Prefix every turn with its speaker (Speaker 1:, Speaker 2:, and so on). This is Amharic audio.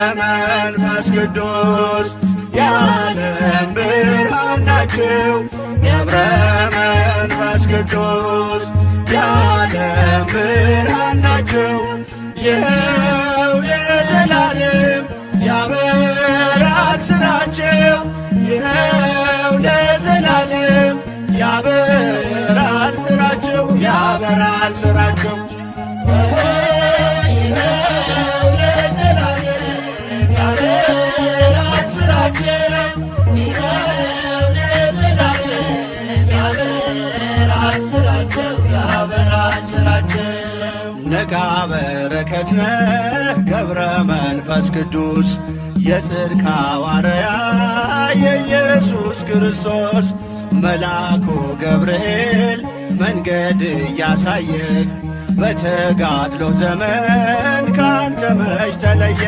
Speaker 1: መንፈስ ቅዱስ የዓለም ብርሃን ናቸው። ገብረ መንፈስ ቅዱስ የዓለም ብርሃን ናቸው። ይኸው ለዘላለም ያበራል ስራቸው። ይኸው ለዘላለም ያበራል ስራቸው። ያበራል ስራቸው። ነቃ በረከት ነህ ገብረ መንፈስ ቅዱስ የጽድቅ ሐዋርያ የኢየሱስ ክርስቶስ መልአኩ ገብርኤል መንገድ እያሳየ በተጋድሎ ዘመን ካንተ መች ተለየ።